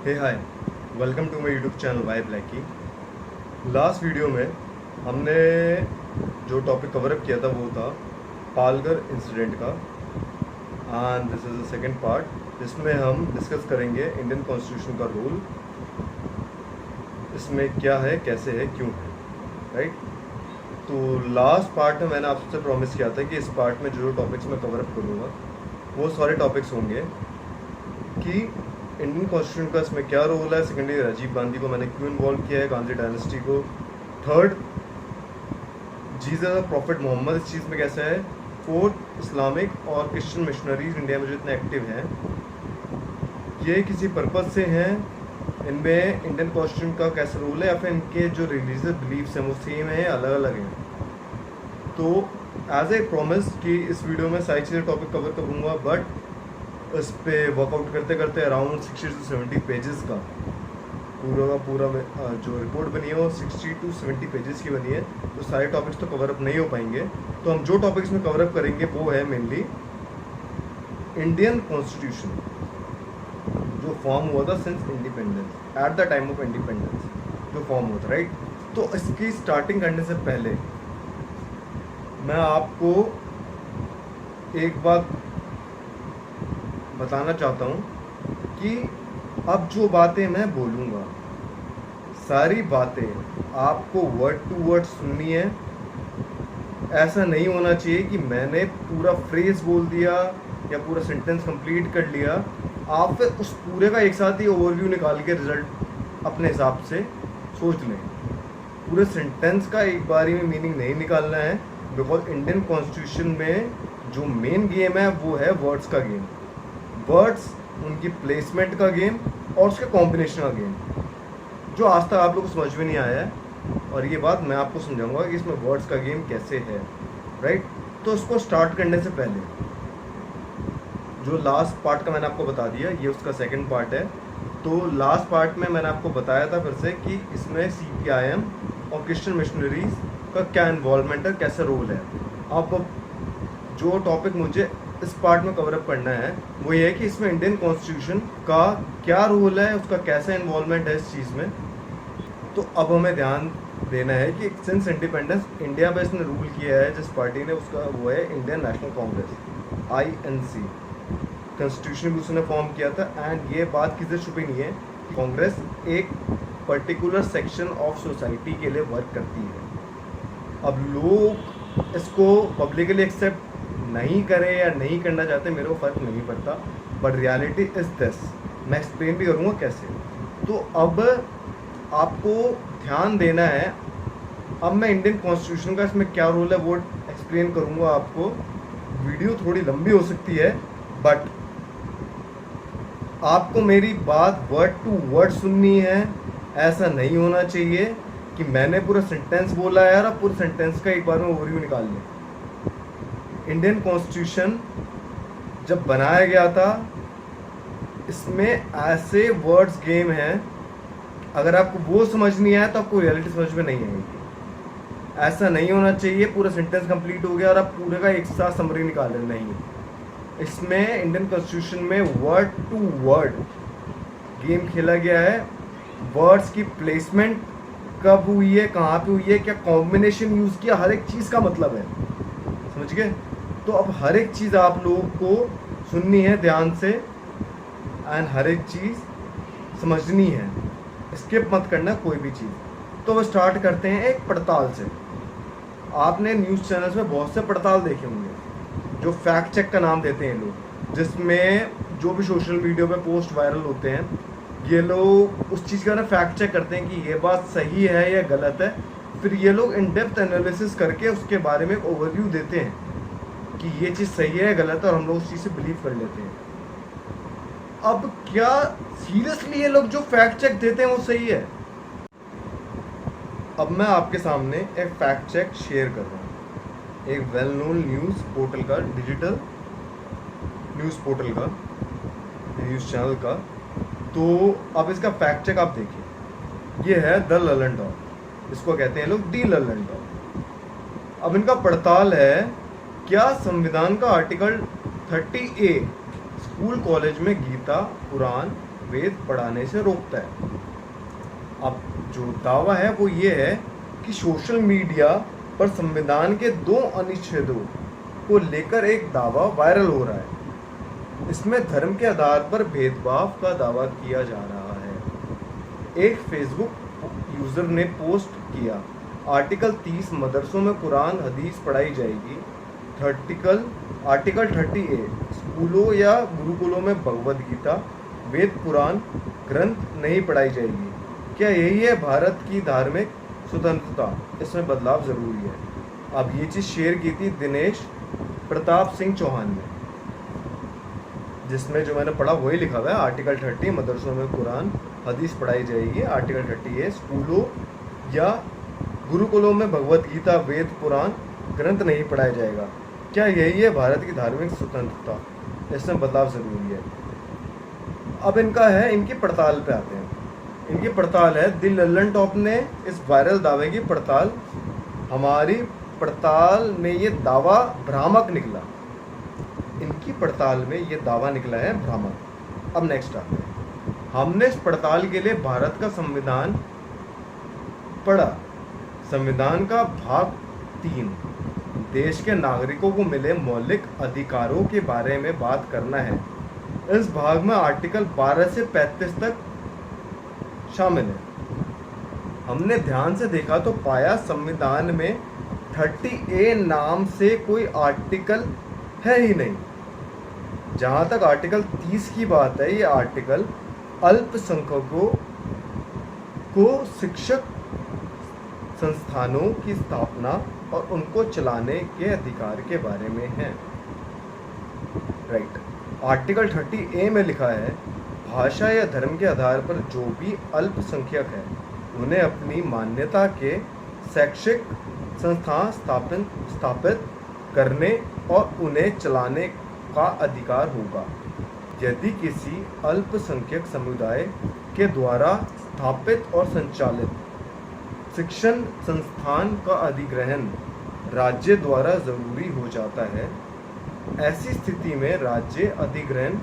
Hey hi, welcome to my YouTube channel Y Blackie. Last video में हमने जो topic cover up किया था वो था पालघर इंसिडेंट का, and this is the second part जिसमें हम डिस्कस करेंगे इंडियन कॉन्स्टिट्यूशन का रोल, इसमें क्या है, कैसे है, क्यों है, राइट। तो लास्ट पार्ट में मैंने आपसे प्रॉमिस किया था कि इस पार्ट में जो टॉपिक्स मैं कवर अप करूँगा वो सारे टॉपिक्स होंगे कि इंडियन कॉन्स्टिट्यूशन का इसमें क्या रोल है। सेकेंडली, राजीव गांधी को मैंने क्यों इन्वॉल्व किया है, गांधी डायनेस्टी को। थर्ड, जीसस प्रॉफिट मोहम्मद इस चीज़ में कैसा है। फोर्थ, इस्लामिक और क्रिश्चियन मिशनरीज इंडिया में जो इतने एक्टिव हैं ये किसी पर्पज़ से हैं, इनमें इंडियन कॉन्स्टिट्यूशन का कैसा रोल है, या फिर इनके जो रिलीजियस बिलीफ्स हैं वो सेम है, अलग अलग हैं। तो एज ए प्रॉमिस कि इस वीडियो में सारी चीज़ें टॉपिक कवर करूँगा, बट उस पर वर्कआउट करते करते अराउंड 60 to 70 पेजेस का पूरा का पूरा जो रिपोर्ट बनी है वो 60 to 70 पेजेस की बनी है। तो सारे टॉपिक्स तो कवर अप नहीं हो पाएंगे। तो हम जो टॉपिक्स में कवर अप करेंगे वो है मेनली इंडियन कॉन्स्टिट्यूशन जो फॉर्म हुआ था since independence, at the time of independence जो फॉर्म हुआ था, राइट। तो इसकी स्टार्टिंग करने से पहले मैं आपको एक बात बताना चाहता हूँ कि अब जो बातें मैं बोलूँगा सारी बातें आपको वर्ड टू वर्ड सुननी है। ऐसा नहीं होना चाहिए कि मैंने पूरा फ्रेज बोल दिया या पूरा सेंटेंस कंप्लीट कर लिया, आप फिर उस पूरे का एक साथ ही ओवरव्यू निकाल के रिजल्ट अपने हिसाब से सोच लें। पूरे सेंटेंस का एक बारी में मीनिंग नहीं निकालना है, बिकॉज इंडियन कॉन्स्टिट्यूशन में जो मेन गेम है वो है वर्ड्स का गेम, वर्ड्स, उनकी प्लेसमेंट का गेम और उसके कॉम्बिनेशन का गेम, जो आज तक आप लोग को समझ में नहीं आया है। और ये बात मैं आपको समझाऊंगा कि इसमें वर्ड्स का गेम कैसे है, राइट। तो इसको स्टार्ट करने से पहले जो लास्ट पार्ट का मैंने आपको बता दिया, ये उसका सेकंड पार्ट है। तो लास्ट पार्ट में मैंने आपको बताया था फिर से कि इसमें CPIM और क्रिश्चियन मिशनरीज का क्या इन्वॉल्वमेंट है, कैसा रोल है। अब जो टॉपिक मुझे इस पार्ट में कवर अप करना है वो ये है कि इसमें इंडियन कॉन्स्टिट्यूशन का क्या रोल है, उसका कैसा इन्वॉल्वमेंट है इस चीज़ में। तो अब हमें ध्यान देना है कि सिंस इंडिपेंडेंस इंडिया में इसने रूल किया है जिस पार्टी ने, उसका वो है Indian national Congress, INC। Constitution भी उसने फॉर्म किया था, एंड ये बात किसी से छुपी नहीं है कि कांग्रेस एक पर्टिकुलर सेक्शन ऑफ सोसाइटी के लिए वर्क करती है। अब लोग इसको पब्लिकली एक्सेप्ट नहीं करें या नहीं करना चाहते, मेरे को फ़र्क नहीं पड़ता, बट रियलिटी इज़ दिस। मैं एक्सप्लेन भी करूँगा कैसे। तो अब आपको ध्यान देना है, अब मैं इंडियन कॉन्स्टिट्यूशन का इसमें क्या रोल है वो एक्सप्लेन करूँगा आपको। वीडियो थोड़ी लंबी हो सकती है, बट आपको मेरी बात वर्ड टू वर्ड सुननी है। ऐसा नहीं होना चाहिए कि मैंने पूरा सेंटेंस बोला यार, अब पूरे सेंटेंस का एक बार में ओवरव्यू निकाल लिया। इंडियन कॉन्स्टिट्यूशन जब बनाया गया था इसमें ऐसे वर्ड्स गेम हैं, अगर आपको वो समझ नहीं आया तो आपको रियलिटी समझ में नहीं आएगी। ऐसा नहीं होना चाहिए पूरा सेंटेंस कंप्लीट हो गया और आप पूरे का एक साथ समरी निकाल रहे, नहीं। इसमें इंडियन कॉन्स्टिट्यूशन में वर्ड टू वर्ड गेम खेला गया है। वर्ड्स की प्लेसमेंट कब हुई है, कहाँ पे हुई है, क्या कॉम्बिनेशन यूज़ किया, हर एक चीज़ का मतलब है, समझ गए। तो अब हर एक चीज़ आप लोगों को सुननी है ध्यान से, एंड हर एक चीज़ समझनी है, स्किप मत करना कोई भी चीज़। तो वो स्टार्ट करते हैं एक पड़ताल से। आपने न्यूज़ चैनल्स में बहुत से पड़ताल देखे होंगे जो फैक्ट चेक का नाम देते हैं लोग, जिसमें जो भी सोशल मीडिया पे पोस्ट वायरल होते हैं ये लोग उस चीज़ का ना फैक्ट चेक करते हैं कि ये बात सही है या गलत है। फिर ये लोग इन डेप्थ एनालिसिस करके उसके बारे में एक ओवरव्यू देते हैं कि ये चीज़ सही है गलत है, और हम लोग उस चीज़ से बिलीव कर लेते हैं। अब क्या सीरियसली ये लोग जो फैक्ट चेक देते हैं वो सही है? अब मैं आपके सामने एक फैक्ट चेक शेयर कर रहा हूँ, एक वेल नोन न्यूज़ पोर्टल का, डिजिटल न्यूज़ पोर्टल का, न्यूज़ चैनल का। तो अब इसका फैक्ट चेक आप देखिए। ये है द ललन टॉक, इसको कहते हैं लोग दी ललन टॉक। अब इनका पड़ताल है, क्या संविधान का आर्टिकल 30A स्कूल कॉलेज में गीता, कुरान वेद पढ़ाने से रोकता है। अब जो दावा है वो ये है कि सोशल मीडिया पर संविधान के 2 अनुच्छेदों को लेकर एक दावा वायरल हो रहा है। इसमें धर्म के आधार पर भेदभाव का दावा किया जा रहा है। एक फेसबुक यूज़र ने पोस्ट किया, आर्टिकल 30 मदरसों में कुरान हदीस पढ़ाई जाएगी। आर्टिकल 30A स्कूलों या गुरुकुलों में भगवद गीता, वेद पुराण ग्रंथ नहीं पढ़ाई जाएगी। क्या यही है भारत की धार्मिक स्वतंत्रता? इसमें बदलाव ज़रूरी है। अब ये चीज़ शेयर की थी दिनेश प्रताप सिंह चौहान ने, जिसमें जो मैंने पढ़ा वही लिखा हुआ है। आर्टिकल 30 मदरसों में कुरान हदीस पढ़ाई जाएगी। आर्टिकल 30A स्कूलों या गुरुकुलों में भगवद गीता, वेद पुराण ग्रंथ नहीं पढ़ाया जाएगा। क्या यही है भारत की धार्मिक स्वतंत्रता? इसमें बदलाव ज़रूरी है। अब इनका है, इनकी पड़ताल पे आते हैं। इनकी पड़ताल है, द लल्लन टॉप ने इस वायरल दावे की पड़ताल, हमारी पड़ताल में ये दावा भ्रामक निकला। इनकी पड़ताल में ये दावा निकला है भ्रामक। अब नेक्स्ट आते हैं। हमने इस पड़ताल के लिए भारत का संविधान पढ़ा। संविधान का भाग 3 देश के नागरिकों को मिले मौलिक अधिकारों के बारे में बात करना है। इस भाग में आर्टिकल 12 से 35 तक शामिल है। हमने ध्यान से देखा तो पाया संविधान में 30A नाम से कोई आर्टिकल है ही नहीं। जहाँ तक आर्टिकल 30 की बात है, ये आर्टिकल अल्पसंख्यकों को शिक्षक संस्थानों की स्थापना और उनको चलाने के अधिकार के बारे में है। राइट। आर्टिकल 30A में लिखा है, भाषा या धर्म के आधार पर जो भी अल्पसंख्यक है उन्हें अपनी मान्यता के शैक्षिक संस्थान स्थापित करने और उन्हें चलाने का अधिकार होगा। यदि किसी अल्पसंख्यक समुदाय के द्वारा स्थापित और संचालित शिक्षण संस्थान का अधिग्रहण राज्य द्वारा ज़रूरी हो जाता है, ऐसी स्थिति में राज्य अधिग्रहण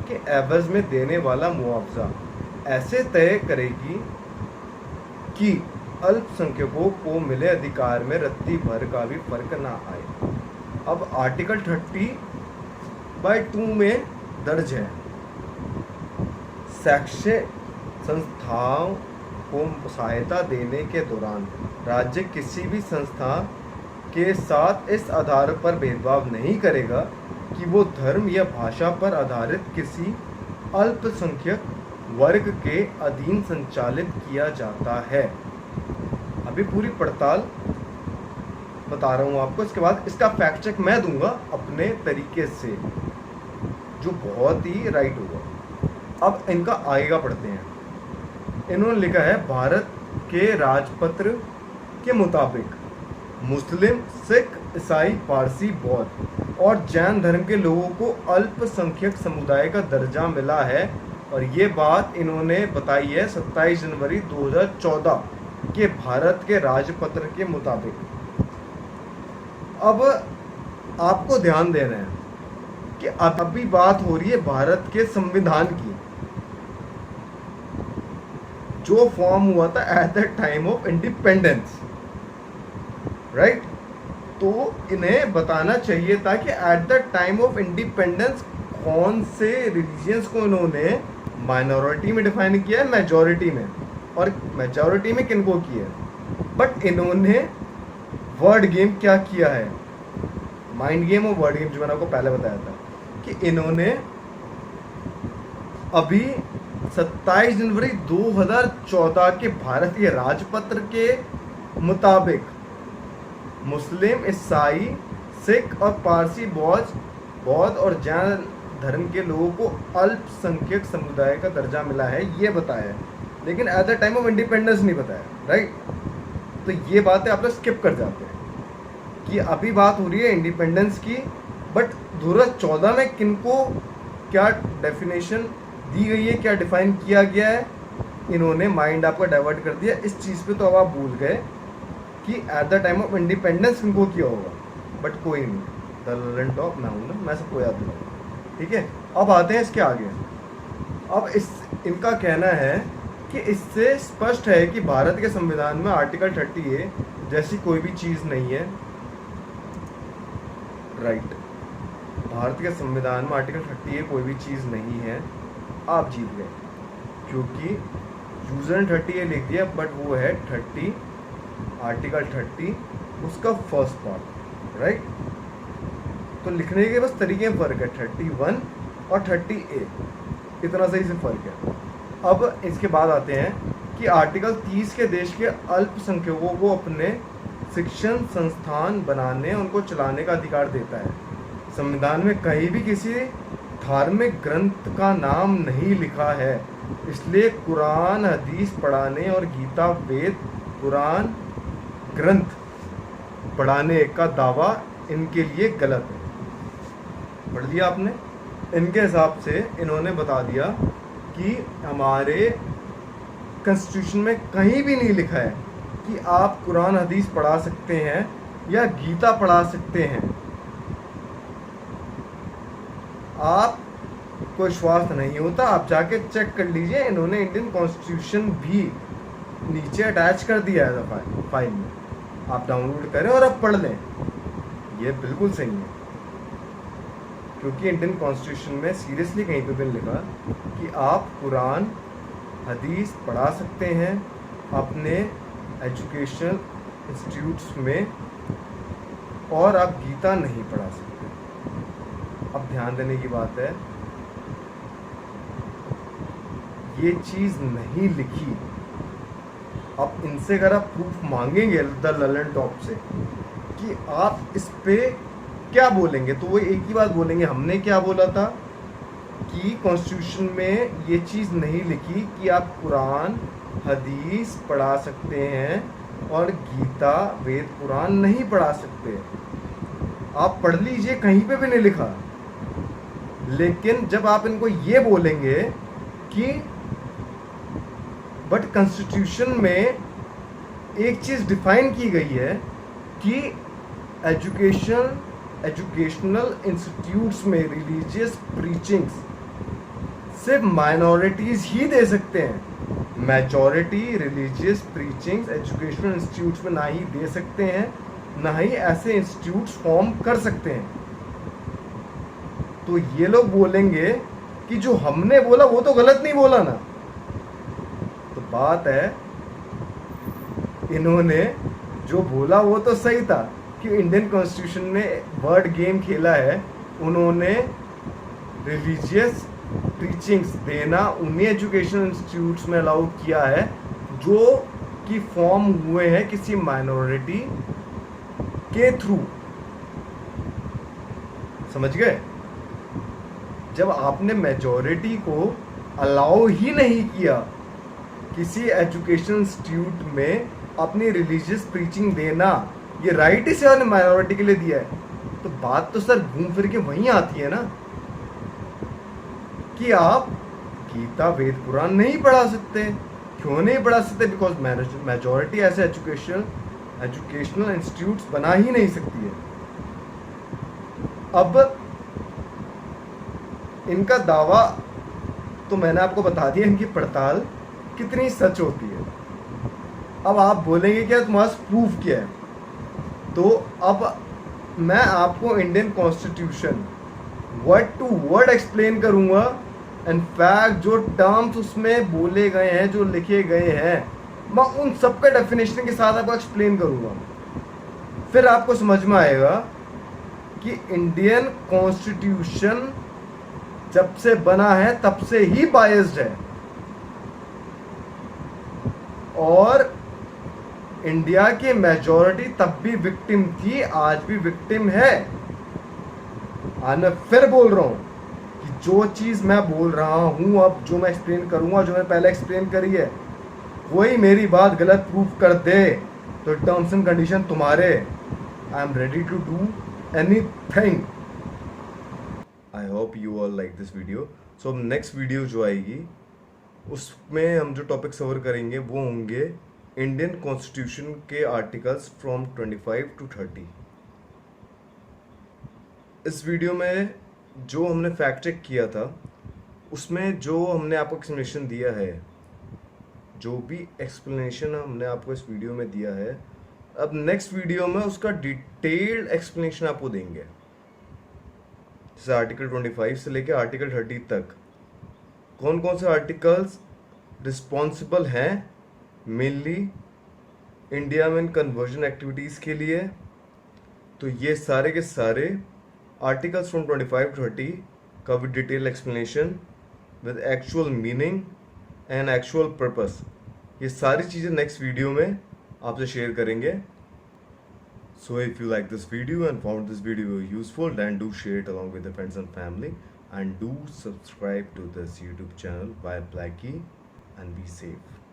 के एवज में देने वाला मुआवजा ऐसे तय करेगी कि अल्पसंख्यकों को मिले अधिकार में रत्ती भर का भी फर्क ना आए। अब आर्टिकल 30/2 में दर्ज है, शैक्षिक संस्थाओं को सहायता देने के दौरान राज्य किसी भी संस्था के साथ इस आधार पर भेदभाव नहीं करेगा कि वो धर्म या भाषा पर आधारित किसी अल्पसंख्यक वर्ग के अधीन संचालित किया जाता है। अभी पूरी पड़ताल बता रहा हूँ आपको, इसके बाद इसका फैक्ट चेक मैं दूंगा अपने तरीके से, जो बहुत ही राइट होगा। अब इनका आगे का पढ़ते हैं। इन्होंने लिखा है, भारत के राजपत्र के मुताबिक मुस्लिम, सिख, ईसाई, पारसी, बौद्ध और जैन धर्म के लोगों को अल्पसंख्यक समुदाय का दर्जा मिला है। और ये बात इन्होंने बताई है 27 जनवरी 2014 के भारत के राजपत्र के मुताबिक। अब आपको ध्यान देना है कि अभी बात हो रही है भारत के संविधान की, जो फॉर्म हुआ था at the time of independence. Right. तो इन्हें बताना चाहिए था कि at the time of independence कौन से रिलीजियंस को इन्होंने माइनॉरिटी में डिफाइन किया है, मेजॉरिटी में, और मेजॉरिटी में किनको किया है। बट इन्होंने वर्ड गेम क्या किया है, माइंड गेम और वर्ड गेम, जो मैंने आपको पहले बताया था कि इन्होंने अभी 27 जनवरी 2014 के भारतीय राजपत्र के मुताबिक मुस्लिम, ईसाई, सिख और पारसी, बौद्ध और जैन धर्म के लोगों को अल्पसंख्यक समुदाय का दर्जा मिला है, ये बताया है। लेकिन at the time of independence नहीं बताया। राइट। तो ये बातें आप लोग स्किप कर जाते हैं कि अभी बात हो रही है इंडिपेंडेंस की, बट 2014 में किनको क्या डेफिनेशन दी गई है, क्या डिफाइन किया गया है, इन्होंने माइंड आपका डाइवर्ट कर दिया इस चीज़ पे। तो अब आप भूल गए कि at the time of independence किनको किया होगा। बट कोई नहीं, द लल्लन टॉप मैं हूँ ना, मैं सबको याद दिलाऊँ। ठीक है। अब आते हैं इसके आगे अब इस इनका कहना है कि इससे स्पष्ट है कि भारत के संविधान में आर्टिकल 30A जैसी कोई भी चीज़ नहीं है। राइट, भारत के संविधान में आर्टिकल 30A कोई भी चीज़ नहीं है। आप जीत गए, क्योंकि यूजर ने 30A लिख दिया, बट वो है 30, आर्टिकल 30 उसका फर्स्ट पार्ट। राइट, तो लिखने के बस तरीके में फ़र्क है, 31 और 30A, इतना सही से फ़र्क है। अब इसके बाद आते हैं कि आर्टिकल 30 के देश के अल्पसंख्यकों को अपने शिक्षण संस्थान बनाने, उनको चलाने का अधिकार देता है। संविधान में कहीं भी किसी धार्मिक ग्रंथ का नाम नहीं लिखा है, इसलिए कुरान हदीस पढ़ाने और गीता वेद पुराण ग्रंथ पढ़ाने का दावा इनके लिए गलत है। पढ़ लिया आपने? इनके हिसाब से इन्होंने बता दिया कि हमारे कॉन्स्टिट्यूशन में कहीं भी नहीं लिखा है कि आप कुरान हदीस पढ़ा सकते हैं या गीता पढ़ा सकते हैं। आप को विश्वास नहीं होता, आप जाके चेक कर लीजिए, इन्होंने इंडियन कॉन्स्टिट्यूशन भी नीचे अटैच कर दिया है फाइल में, आप डाउनलोड करें और आप पढ़ लें। ये बिल्कुल सही है, क्योंकि इंडियन कॉन्स्टिट्यूशन में सीरियसली कहीं पे भी लिखा कि आप कुरान हदीस पढ़ा सकते हैं अपने एजुकेशनल इंस्टीट्यूट्स में, और आप गीता नहीं पढ़ा सकते। अब ध्यान देने की बात है, ये चीज़ नहीं लिखी। अब इनसे अगर आप प्रूफ मांगेंगे द ललन टॉप से कि आप इस पे क्या बोलेंगे, तो वो एक ही बात बोलेंगे, हमने क्या बोला था कि कॉन्स्टिट्यूशन में ये चीज़ नहीं लिखी कि आप कुरान हदीस पढ़ा सकते हैं और गीता वेद पुराण नहीं पढ़ा सकते। आप पढ़ लीजिए, कहीं पे भी नहीं लिखा। लेकिन जब आप इनको ये बोलेंगे कि बट कॉन्स्टिट्यूशन में एक चीज़ डिफाइन की गई है कि एजुकेशनल इंस्टीट्यूट्स में रिलीजियस प्रीचिंग्स सिर्फ माइनॉरिटीज़ ही दे सकते हैं, majority religious preachings educational institutes में ना ही दे सकते हैं, ना ही ऐसे इंस्टीट्यूट्स फॉर्म कर सकते हैं। तो ये लोग बोलेंगे कि जो हमने बोला वो तो गलत नहीं बोला ना। तो बात है, इन्होंने जो बोला वो तो सही था कि इंडियन कॉन्स्टिट्यूशन ने वर्ड गेम खेला है। उन्होंने रिलीजियस टीचिंग्स देना उन्हीं एजुकेशनल इंस्टीट्यूट्स में अलाउ किया है जो कि फॉर्म हुए हैं किसी माइनॉरिटी के थ्रू। समझ गए? जब आपने मेजॉरिटी को अलाउ ही नहीं किया किसी एजुकेशन इंस्टीट्यूट में अपनी रिलीजियस प्रीचिंग देना, ये राइट ही सिर्फ माइनॉरिटी के लिए दिया है, तो बात तो सर घूम फिर के वहीं आती है ना कि आप गीता वेद पुराण नहीं पढ़ा सकते। क्यों नहीं पढ़ा सकते? बिकॉज मेजॉरिटी ऐसे एजुकेशनल इंस्टीट्यूट्स बना ही नहीं सकती है। अब इनका दावा तो मैंने आपको बता दिया, इनकी पड़ताल कितनी सच होती है। अब आप बोलेंगे क्या तुम्हारा प्रूफ क्या है? तो अब मैं आपको Indian constitution word to word explain करूंगा। इनफैक्ट जो टर्म्स उसमें बोले गए हैं, जो लिखे गए हैं, मैं उन सबका डेफिनेशन के साथ आपको एक्सप्लेन करूंगा। फिर आपको समझ में आएगा कि इंडियन कॉन्स्टिट्यूशन जब से बना है तब से ही बायस्ड है, और इंडिया की मेजॉरिटी तब भी विक्टिम थी, आज भी विक्टिम है। आज मैं फिर बोल रहा हूं कि जो चीज मैं बोल रहा हूं, अब जो मैं एक्सप्लेन करूंगा, जो मैं पहले एक्सप्लेन करी है, कोई मेरी बात गलत प्रूफ कर दे तो टर्म्स एंड कंडीशन तुम्हारे। I am ready to do anything. I hope you all like this video. So next video जो आएगी उसमें हम जो टॉपिक कवर करेंगे वो होंगे इंडियन कॉन्स्टिट्यूशन के आर्टिकल्स फ्रॉम 25 to 30। इस वीडियो में जो हमने फैक्ट चेक किया था उसमें जो हमने आपको एक्सप्लेनेशन दिया है, जो भी एक्सप्लेनेशन हमने आपको इस वीडियो में दिया है, अब नेक्स्ट वीडियो में उसका डिटेल्ड एक्सप्लेनेशन आपको देंगे। जैसे आर्टिकल 25 से लेकर आर्टिकल 30 तक कौन कौन से आर्टिकल्स रिस्पॉन्सिबल हैं मेनली इंडिया में कन्वर्जन एक्टिविटीज़ के लिए। तो ये सारे के सारे आर्टिकल्स फ्रॉम 25 to 30 का with detail explanation with actual meaning and actual purpose, ये सारी चीज़ें नेक्स्ट वीडियो में आपसे शेयर करेंगे। So if you like this video and found this video useful, then do share it along with your friends and family, and do subscribe to this YouTube channel by Blackie, and be safe.